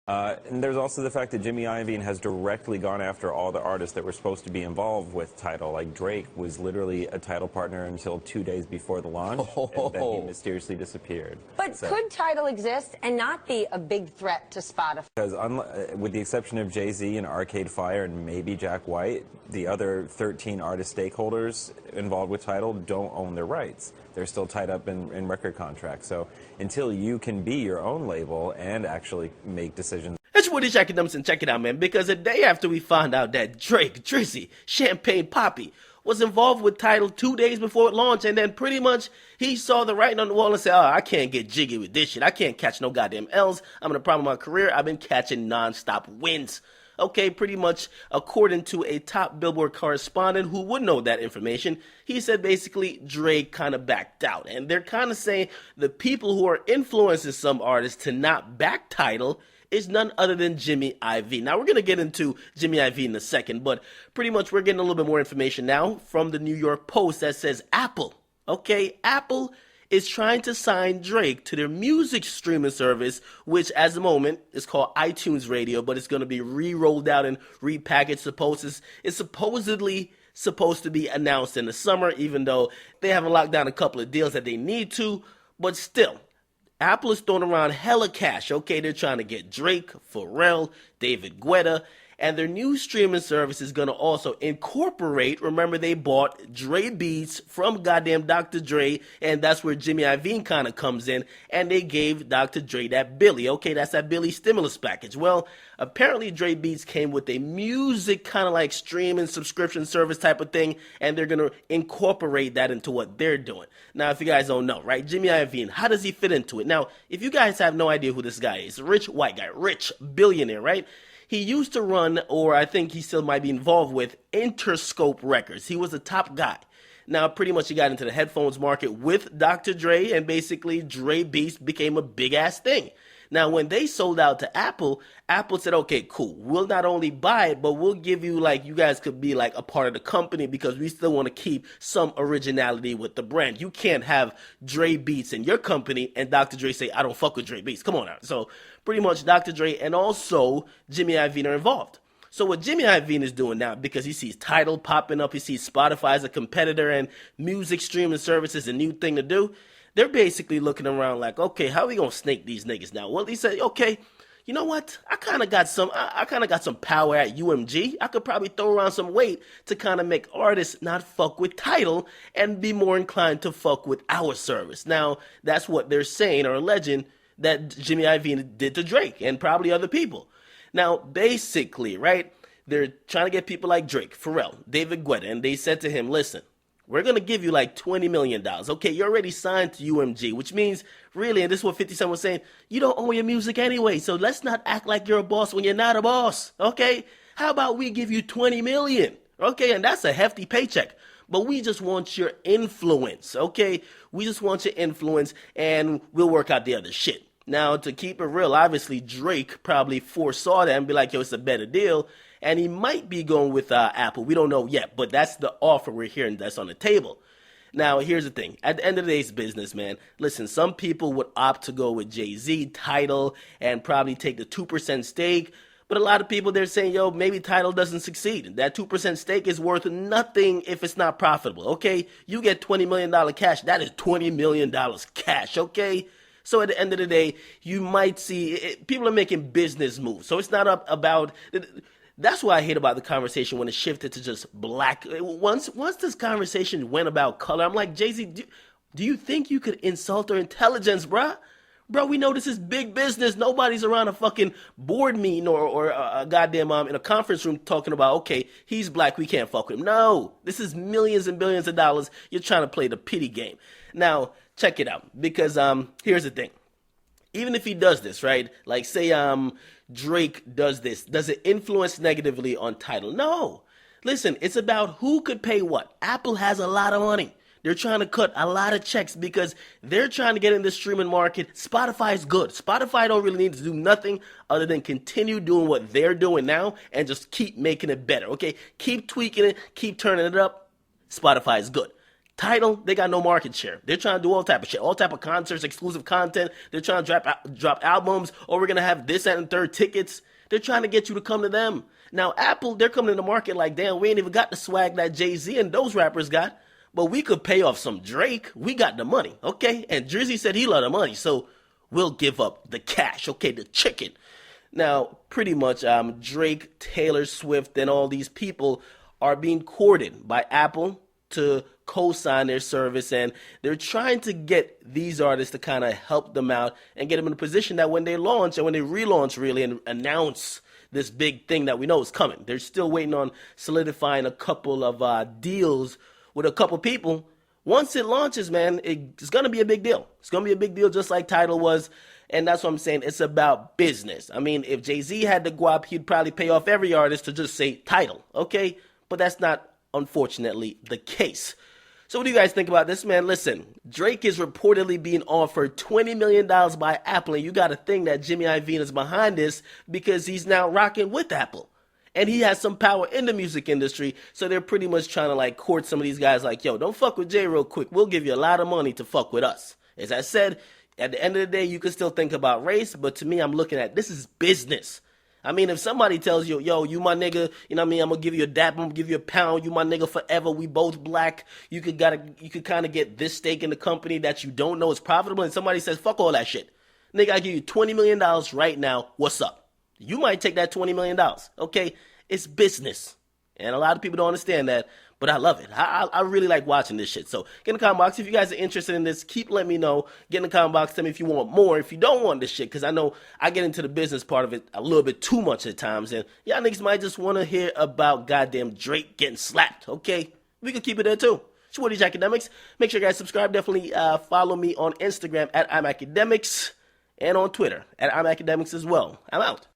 And there's also the fact that Jimmy Iovine has directly gone after all the artists that were supposed to be involved with Tidal. Like Drake was literally a Tidal partner until 2 days before the launch, and then he mysteriously disappeared. But could Tidal exist and not be a big threat to Spotify? Because with the exception of Jay-Z and Arcade Fire and maybe Jack White, the other 13 artist stakeholders involved with Tidal don't own their rights. They're still tied up in record contracts. So until you can be your own label and actually make decisions. It's Woody Akademiks, and check it out, man, because a day after we found out that Drake, Drizzy, Champagne Poppy was involved with Tidal 2 days before it launched, and then pretty much he saw the writing on the wall and said, oh, I can't get jiggy with this shit. I can't catch no goddamn L's. I'm in a problem with my career. I've been catching non-stop wins. Okay, pretty much according to a top Billboard correspondent who would know that information, he said basically Drake kind of backed out. And they're kind of saying the people who are influencing some artists to not back Tidal is none other than Jimmy Iovine. Now, we're going to get into Jimmy Iovine in a second, but pretty much we're getting a little bit more information now from the New York Post that says Apple, okay, Apple is trying to sign Drake to their music streaming service, which as the moment is called iTunes Radio, but it's going to be re-rolled out and repackaged. It's supposedly supposed to be announced in the summer, even though they haven't locked down a couple of deals that they need to, but still. Apple is throwing around hella cash, okay? They're trying to get Drake, Pharrell, David Guetta, and their new streaming service is going to also incorporate, remember they bought Dre Beats from goddamn Dr. Dre, and that's where Jimmy Iovine kind of comes in, and they gave Dr. Dre that Billy, okay? That's that Billy stimulus package. Well, apparently Dre Beats came with a music kind of like streaming subscription service type of thing, and they're going to incorporate that into what they're doing. Now, if you guys don't know, right, Jimmy Iovine, how does he fit into it? Now, if you guys have no idea who this guy is, rich white guy, rich billionaire, right? He used to run, or I think he still might be involved with, Interscope Records. He was the top guy. Now, pretty much he got into the headphones market with Dr. Dre, and basically Dre Beats became a big-ass thing. Now, when they sold out to Apple, Apple said, okay, cool. We'll not only buy it, but we'll give you, like, you guys could be, like, a part of the company because we still want to keep some originality with the brand. You can't have Dre Beats in your company and Dr. Dre say, I don't fuck with Dre Beats. Come on now. So, pretty much Dr. Dre and also Jimmy Iovine are involved. So what Jimmy Iovine is doing now, because he sees Tidal popping up, he sees Spotify as a competitor and music streaming services a new thing to do, they're basically looking around like, okay, how are we gonna snake these niggas now? Well, he said, okay, you know what? I kind of got some power at UMG. I could probably throw around some weight to kind of make artists not fuck with Tidal and be more inclined to fuck with our service. Now, that's what they're saying or alleging that Jimmy Iovine did to Drake and probably other people. Now, basically, right, they're trying to get people like Drake, Pharrell, David Guetta, and they said to him, listen, we're going to give you like $20 million. Okay, you're already signed to UMG, which means, really, and this is what 50 Cent was saying, you don't own your music anyway, so let's not act like you're a boss when you're not a boss, okay? How about we give you $20 million, okay? And that's a hefty paycheck. But we just want your influence, okay? We just want your influence, and we'll work out the other shit. Now, to keep it real, obviously, Drake probably foresaw that and be like, yo, it's a better deal. And he might be going with Apple. We don't know yet, but that's the offer we're hearing that's on the table. Now, here's the thing. At the end of the day, it's business, man. Listen, some people would opt to go with Jay-Z, Tidal, and probably take the 2% stake. But a lot of people, they're saying, yo, maybe Tidal doesn't succeed. That 2% stake is worth nothing if it's not profitable, okay? You get $20 million cash. That is $20 million cash, okay? So at the end of the day, you might see people are making business moves. So it's not about... That's what I hate about the conversation when it shifted to just black. Once this conversation went about color, I'm like, Jay-Z, do you think you could insult our intelligence, bruh? Bro, we know this is big business. Nobody's around a fucking board meeting or a goddamn in a conference room talking about, okay, he's black, we can't fuck with him. No, this is millions and billions of dollars. You're trying to play the pity game. Now, check it out, because here's the thing. Even if he does this, right? Like, say Drake does this. Does it influence negatively on Tidal? No. Listen, it's about who could pay what. Apple has a lot of money. They're trying to cut a lot of checks because they're trying to get in the streaming market. Spotify is good. Spotify don't really need to do nothing other than continue doing what they're doing now and just keep making it better, okay? Keep tweaking it. Keep turning it up. Spotify is good. Tidal, they got no market share. They're trying to do all type of shit, all type of concerts, exclusive content. They're trying to drop albums, or we're gonna have this, that, and third tickets. They're trying to get you to come to them. Now, Apple, they're coming to the market like, damn, we ain't even got the swag that Jay-Z and those rappers got, but we could pay off some Drake. We got the money, okay? And Drizzy said he loved the money, so we'll give up the cash, okay, the chicken. Now, pretty much, Drake, Taylor Swift, and all these people are being courted by Apple to co-sign their service, and they're trying to get these artists to kind of help them out and get them in a position that when they launch and when they relaunch really and announce this big thing that we know is coming, they're still waiting on solidifying a couple of deals with a couple people. Once it launches, man, it's going to be a big deal. It's going to be a big deal just like Tidal was, and that's what I'm saying. It's about business. I mean, if Jay-Z had the guap, he'd probably pay off every artist to just say Tidal, okay? But that's not, unfortunately, the case. So what do you guys think about this, man? Listen, Drake is reportedly being offered $20 million by Apple, and you got to think that Jimmy Iovine is behind this because he's now rocking with Apple. And he has some power in the music industry, so they're pretty much trying to like court some of these guys like, yo, don't fuck with Jay real quick. We'll give you a lot of money to fuck with us. As I said, at the end of the day, you can still think about race, but to me, I'm looking at this is business. I mean, if somebody tells you, yo, you my nigga, you know what I mean, I'm going to give you a dap, I'm going to give you a pound, you my nigga forever, we both black, you could kind of get this stake in the company that you don't know is profitable, and somebody says, fuck all that shit. Nigga, I give you $20 million right now, what's up? You might take that $20 million, okay? It's business. And a lot of people don't understand that, but I love it. I really like watching this shit. So get in the comment box. If you guys are interested in this, keep letting me know. Get in the comment box. Tell me if you want more. If you don't want this shit, because I know I get into the business part of it a little bit too much at times. And y'all niggas might just want to hear about goddamn Drake getting slapped, okay? We could keep it there too. It's your boy, Akademiks. Make sure you guys subscribe. Definitely follow me on Instagram at Akademiks and on Twitter at Akademiks as well. I'm out.